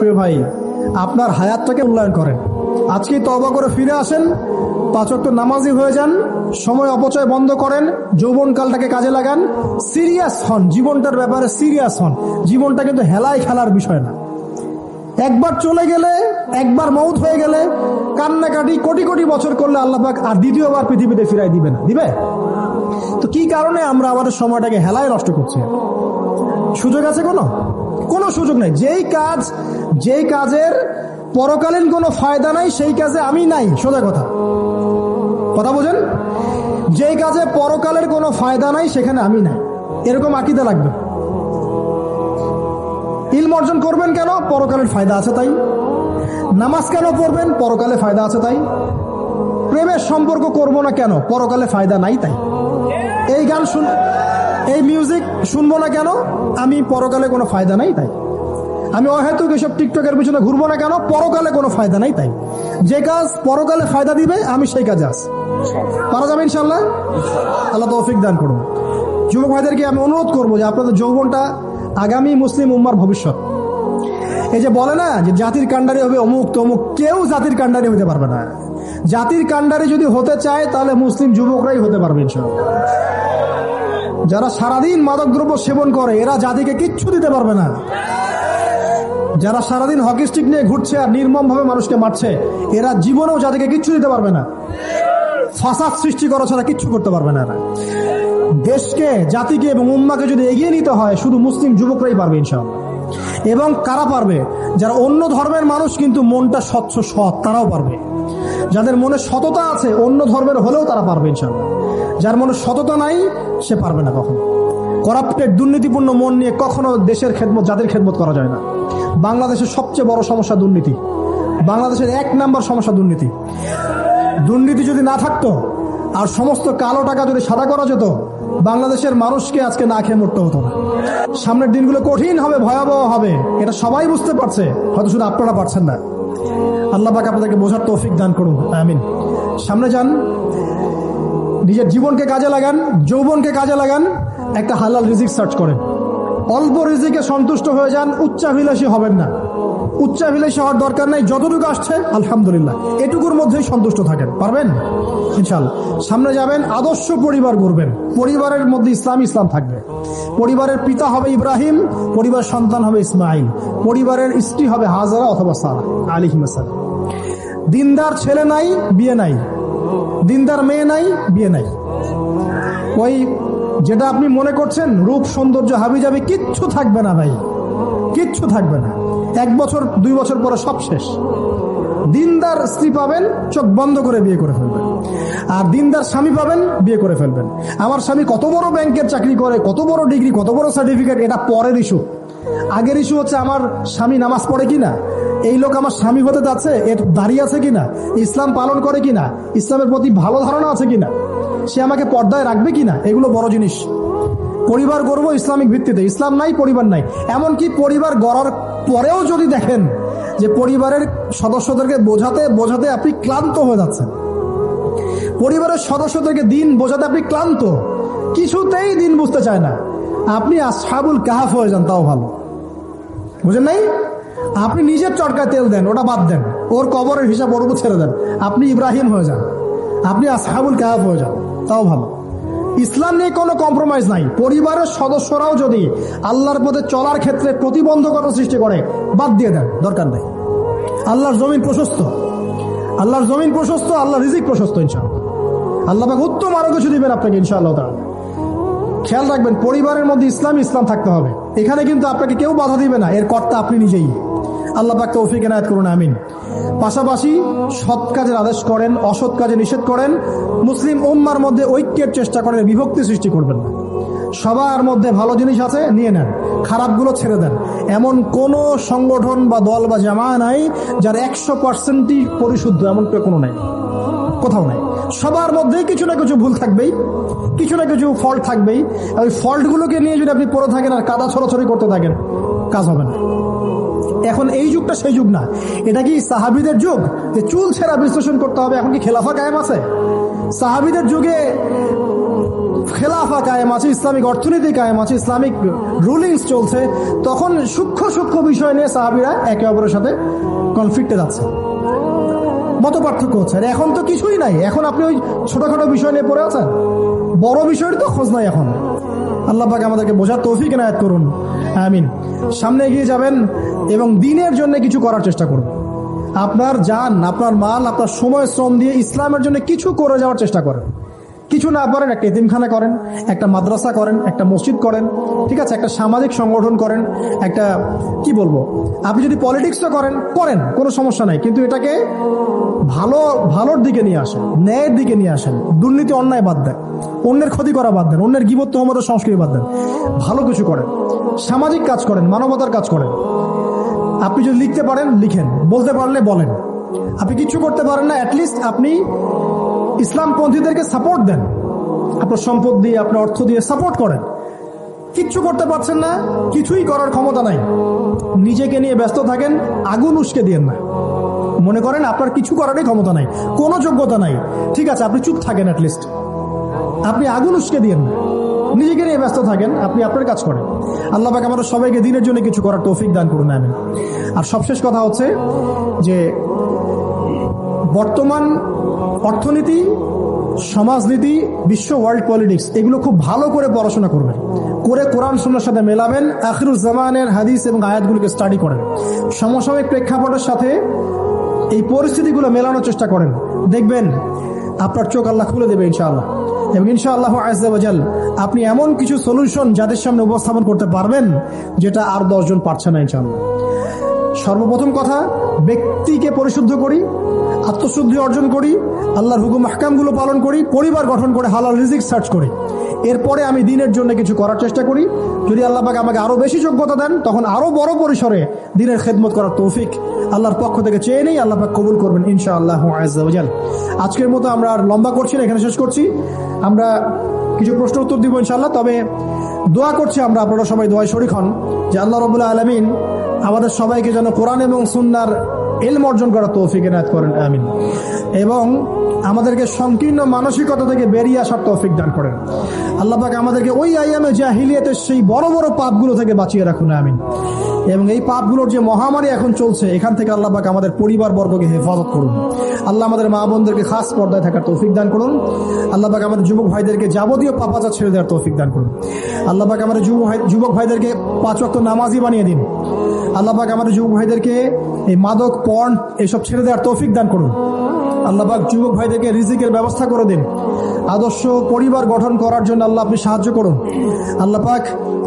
প্রিয় ভাই, আপনার হায়াতটাকে মূল্যায়ন করেন। আজকেই তওবা করে ফিরে আসেন, 5 ওয়াক্ত নামাজি হয়ে যান, সময় অপচয় বন্ধ করেন, যৌবনকালটাকে কাজে লাগান, সিরিয়াস হন, জীবনটার ব্যাপারে সিরিয়াস হন। জীবনটা কিন্তু হেলায় খেলার বিষয় না। একবার চলে গেলে, একবার মউত হয়ে গেলে কান্নাকাটি কোটি কোটি বছর করলে আল্লাহ পাক আর দ্বিতীয়বার পৃথিবীতে ফিরাই দিবে না, দিবে? তো কি কারণে আমরা আমাদের সময়টাকে হেলায় নষ্ট করছি? সুযোগ আছে? কোনো সুযোগ নাই। যেই কাজের পরকালীন কোনো ফায়দা নাই সেই কাজে আমি নাই। সোজা কথা বোঝেন? যেই কাজে পরকালের কোনো ফায়দা নাই সেখানে আমি নাই, এরকম আকীদা লাগবে। ইলম অর্জন করবেন কেন? পরকালের ফায়দা আছে তাই। নামাজ কেন পড়বেন? পরকালে ফায়দা আছে তাই। প্রেমের সম্পর্ক করব না কেন? পরকালে ফায়দা নাই তাই। এই গান এই মিউজিক শুনবো না কেন? আমি পরকালে কোনো ফায়দা নাই তাই। আমি অহেতুক এসব টিকটকের পিছনে ঘুরবো না কেন? পরকালে কোনো ফায়দা নাই তাই। যে কাজ পরকালে ফায়দা দিবে আমি সেই কাজে আছি। পারা যাবে ইনশাল্লাহ? আল্লাহ তৌফিক দান করুন। যুবক ভাইদেরকে আমি অনুরোধ করবো যে আপনাদের যৌবনটা আগামী মুসলিম উম্মার ভবিষ্যৎ। এই যে বলে না যে জাতির কাণ্ডারি হবে অমুক তমুক, কেউ জাতির কাণ্ডারি হতে পারবে না। জাতির কাণ্ডারি যদি হতে চায় তাহলে মুসলিম যুবকরাই হতে পারবে ইনশাআল্লাহ। যারা সারাদিন মাদকদ্রব্য সেবন করে এরা জাতিকে কিচ্ছু দিতে পারবে না। যারা সারাদিন হকি স্টিক নিয়ে ঘুরছে আর নির্মম ভাবে মানুষকে মারছে এরা জীবনেও জাতিকে কিচ্ছু দিতে পারবে না। ফাসাদ সৃষ্টি করা ছাড়া কিচ্ছু করতে পারবে না। দেশকে, জাতিকে এবং উম্মাকে যদি এগিয়ে নিতে হয় শুধু মুসলিম যুবকরাই পারবে ইনশাআল্লাহ। এবং কারা পারবে? যারা অন্য ধর্মের মানুষ কিন্তু মনটা স্বচ্ছ সৎ, তারাও পারবে। যাদের মনে সততা আছে অন্য ধর্মের হলেও তারা পারবে ইনশাআল্লাহ। যার মনে সততা নাই সে পারবে না কখনো। করাপ্টেড, দুর্নীতিপূর্ণ মন নিয়ে কখনো দেশের খেদমত, জাতির খেদমত করা যায় না। বাংলাদেশের সবচেয়ে বড় সমস্যা দুর্নীতি। বাংলাদেশের 1 নাম্বার সমস্যা দুর্নীতি। দুর্নীতি যদি না থাকতো আর সমস্ত কালো টাকা যদি সাদা করা যেত বাংলাদেশের মানুষকে আজকে না খেয়ে মরতে হতো না। সামনের দিনগুলো কঠিন হবে, ভয়াবহ হবে, এটা সবাই বুঝতে পারছে, হয়তো শুধু আপনারা পারছেন না। আল্লাহ পাক আপনাদেরকে বোঝার তৌফিক দান করুন, আমিন। সামনে যান, নিজের জীবনকে কাজে লাগান, যৌবনকে কাজে লাগান, একটা হালাল রিজিক সার্চ করেন। অল্প রিজিকে সন্তুষ্ট হয়ে যান, উচ্চাভিলাষী হবেন না। উচ্চাভিলাষী হওয়ার দরকার নাই, যতটুকু আসছে আলহামদুলিল্লাহ, এটুকুর মধ্যেই সন্তুষ্ট থাকেন। পারবেন ইনশাআল্লাহ। সামনে যাবেন, আদর্শ পরিবার গড়বেন। পরিবারের মধ্যে ইসলাম থাকবে। পরিবারের পিতা হবে ইব্রাহিম, পরিবার সন্তান হবে ইসমাইল, পরিবারের স্ত্রী হবে হাজারা অথবা সারা আলাইহিস সালাম। দিনদার ছেলে নাই, বিয়ে নাই। দিনদার মেয়ে নাই, বিয়ে নাই। ওই যেটা আপনি মনে করছেন রূপ সৌন্দর্য হাবিজাবি কিচ্ছু থাকবে না ভাই, কিচ্ছু থাকবে না। 1 বছর 2 বছর পরে সব শেষ। দিনদার স্ত্রী পাবেন, চোখ বন্ধ করে বিয়ে করে ফেলবেন। আর দিনদার স্বামী পাবেন, বিয়ে করে ফেলবেন। আমার স্বামী কত বড় ব্যাংকের চাকরি করে, কত বড় ডিগ্রি, কত বড় সার্টিফিকেট, এটা পরের ইস্যু। আগের ইস্যু হচ্ছে আমার স্বামী নামাজ পড়ে কিনা, এই লোক আমার স্বামী হতে যাচ্ছে, এর দাঁড়িয়ে আছে কিনা, ইসলাম পালন করে কিনা, ইসলামের প্রতি ভালো ধারণা আছে কিনা, সে আমাকে পর্দায় রাখবে কিনা, এগুলো বড় জিনিস। পরিবার গড়ব ইসলামিক ভিত্তিতে। ইসলাম নাই, পরিবার নাই। এমনকি পরিবার গড়ার পরেও যদি দেখেন যে পরিবারের সদস্যদেরকে বোঝাতে বোঝাতে আপনি ক্লান্ত হয়ে যাচ্ছেন, পরিবারের সদস্যদেরকে দিন বোঝাতে আপনি ক্লান্ত, কিছুতেই দিন বুঝতে চায় না, আপনি আসহাবুল কাহাফ হয়ে যান, তাও ভালো। বুঝেন নাই? আপনি নিজের চটকায় তেল দেন, ওটা বাদ দেন, ওর কবরের হিসাব ওর উপর ছেড়ে দেন, আপনি ইব্রাহিম হয়ে যান, আপনি আসহাবুল কাহাফ হয়ে যান, তাও ভালো। ইসলাম নিয়ে কোনো কম্প্রোমাইজ নাই। পরিবারের সদস্যরাও যদি আল্লাহর পথে চলার ক্ষেত্রে প্রতিবন্ধকতা সৃষ্টি করে বাদ দিয়ে দেন, দরকার নাই। আল্লাহর জমিন প্রশস্ত, আল্লাহর জমিন প্রশস্ত, আল্লাহর রিজিক প্রশস্ত ইনশাআল্লাহ। আল্লাহ পাক উত্তম আরো কিছু দিবেন আপনাকে ইনশাআল্লাহ তাআলা। খেয়াল রাখবেন, পরিবারের মধ্যে ইসলাম থাকতে হবে। এখানে কিন্তু আপনাকে কেউ বাধা দিবে না, এর কর্তা আপনি নিজেই। আল্লাহ পাক তৌফিক এনায়েত করুন, আমিন। পাশাপাশি সৎ কাজের আদেশ করেন, অসৎ কাজে নিষেধ করেন। মুসলিম উম্মার মধ্যে ঐক্যের চেষ্টা করেন, বিভক্তি সৃষ্টি করবেন না। সবার মধ্যে ভালো জিনিস আছে, নিয়ে নেন, খারাপগুলো ছেড়ে দেন। এমন কোন সংগঠন বা দল বা জামা নাই যার 100%ই পরিশুদ্ধ, এমন কোনো নাই, কোথাও নাই। সবার মধ্যেই কিছু না কিছু ভুল থাকবেই, কিছু না কিছু ফল্ট থাকবেই। ওই ফল্টগুলোকে নিয়ে যদি আপনি পড়ে থাকেন আর কাদা ছড়াছড়ি করতে থাকেন, কাজ হবে না। এখন এই যুগটা সেই যুগ না। এটা কি সাহাবীদের যুগ যে চুল ছেঁড়া বিশ্লেষণ করতে হবে? এখন কি খেলাফা কায়েম আছে? সাহাবীদের যুগে খেলাফা কায়েম আছে, ইসলামিক অর্থনীতি কায়েম আছে, ইসলামিক রুলিংস চলছে, তখন সূক্ষ্ম সূক্ষ্ম বিষয় নিয়ে সাহাবীরা একে অপরের সাথে কনফ্লিক্টে যাচ্ছে, মত পার্থক্য হচ্ছে। আর এখন তো কিছুই নাই, এখন আপনি ওই ছোটখাটো বিষয় নিয়ে পড়ে আছেন, বড় বিষয়ের তো খোঁজ নাই এখন। আল্লাহ পাক আমাদেরকে বোঝার তৌফিক এনায়েত করুন, আমিন। সামনে এগিয়ে যাবেন এবং দিনের জন্য কিছু করার চেষ্টা করুন। আপনার জান, আপনার মাল, আপনার সময় শ্রম দিয়ে ইসলামের জন্য কিছু করে যাওয়ার চেষ্টা করেন। কিছু না পারেন একটা এতিমখানা করেন, একটা মাদ্রাসা করেন, একটা মসজিদ করেন, ঠিক আছে, একটা সামাজিক সংগঠন করেন, একটা কি বলবো, আপনি যদি পলিটিক্সও করেন কোনো সমস্যা নাই, কিন্তু এটাকে ভালোর দিকে নিয়ে আসেন, ন্যায়ের দিকে নিয়ে আসেন। দুর্নীতি অন্যায় বাদ দেন, অন্যের ক্ষতি করা বাদ দেন, অন্যের গীবত তহমত সংস্কৃতি বাদ দেন, ভালো কিছু করেন, সামাজিক কাজ করেন, মানবতার কাজ করেন। আপনি যদি লিখতে পারেন লিখেন, বলতে পারলে বলেন। আপনি কিছু করতে পারেন না, অ্যাটলিস্ট আপনি ইসলামপন্থীদেরকে সাপোর্ট দেন, আপনার সম্পদ দিয়ে, আপনার অর্থ দিয়ে সাপোর্ট করেন। কিচ্ছু করতে পারছেন না, কিছুই করার ক্ষমতা নাই, নিজেকে নিয়ে ব্যস্ত থাকেন, আগুন উস্কে দিয়েন না। মনে করেন আপনার কিছু করারই ক্ষমতা নাই, কোনো যোগ্যতা নাই, ঠিক আছে, আপনি চুপ থাকেন, অ্যাটলিস্ট আপনি আগুন উস্কে দিয়েন না, নিজেকে নিয়ে ব্যস্ত থাকেন, আপনি আপনার কাজ করেন। আল্লাহ পাক আমাদের সবাইকে দিনের জন্য কিছু করার তৌফিক দান করুন, আমিন। আর সবশেষ কথা হচ্ছে যে বর্তমান অর্থনীতি, সমাজনীতি, বিশ্ব ওয়ার্ল্ড পলিটিক্স, এগুলো খুব ভালো করে পড়াশোনা করবেন, করে কোরআন সুন্নাহর সাথে মেলাবেন, আখিরুজ জামানের হাদিস এবং আয়াতগুলোকে স্টাডি করেন, সমসাময়িক প্রেক্ষাপটের সাথে এই পরিস্থিতিগুলো মেলানোর চেষ্টা করেন। দেখবেন আপনার চোখ আল্লাহ খুলে দেবে ইনশাআল্লাহ। এবং ইনশাআল্লাহ আযজা ওয়া জাল আপনি এমন কিছু সলিউশন যাদের সামনে উপস্থাপন করতে পারবেন যেটা আর 10 জন পারছে না ইনশাআল্লাহ। সর্বপ্রথম কথা, ব্যক্তিকে পরিশুদ্ধ করি, আত্মশুদ্ধি অর্জন করি, আল্লাহর হুকুম আহকামগুলো পালন করি, পরিবার গঠন করে হালাল রিজিক সার্চ করি। এরপরে আমি দিনের জন্য কিছু করার চেষ্টা করি। যদি আল্লাহ পাক আমাকে আরো বেশি যোগ্যতা দেন, তখন আরো বড় পরিসরে দিনের খেদমত করার তৌফিক আল্লাহর পক্ষ থেকে চেয়ে নেই, আল্লাহ পাক কবুল করবেন ইনশাআল্লাহ আযজা ওয়া জাল। আজকের মতো আমরা আর লম্বা করছি না, এখানে শেষ করছি। আমরা কিছু প্রশ্ন উত্তর দিব ইনশাআল্লাহ, তবে দোয়া করছি আমরা, আপনারা সবাই দোয়ায় শরীক হন যে আল্লাহ রাব্বুল আলামিন আমাদের সবাইকে যেন কোরআন এবং সুন্নাহর ইলম অর্জন করার তৌফিক এনায়েত করেন, আমিন। এবং আমাদেরকে সংকীর্ণ মানসিকতা থেকে বেরিয়ে আসার তৌফিক দান করেন। আল্লাহ পাক আমাদেরকে ওই আইয়ামে জাহিলিয়াতের সেই বড় বড় পাপগুলো থেকে বাঁচিয়ে রাখুন, আমিন। এবং এই পাপগুলোর যে মহামারী এখন চলছে, এখান থেকে আল্লাহ পাক আমাদের পরিবার বর্গকে হেফাজত করুন। আল্লাহ আমাদের মা বোনদেরকে খাস পর্দায় থাকার তৌফিক দান করুন। আল্লাহ পাক আমাদের যুবক ভাইদেরকে যাবতীয় পাপাচার ছেড়ে দেওয়ার তৌফিক দান করুন। আল্লাহ পাক আমাদের যুবক ভাইদেরকে 5 ওয়াক্ত নামাজি বানিয়ে দিন। আল্লাহ পাক আমাদের যুবক ভাইদেরকে এই মাদক, পর্ন এসব ছেড়ে দেওয়ার তৌফিক দান করুন। আল্লাহ পাক যুবক ভাইদেরকে রিজিকের ব্যবস্থা করে দিন। আদর্শ পরিবার গঠন করার জন্য আল্লাহ আপনি সাহায্য করুন। আল্লাহ পাক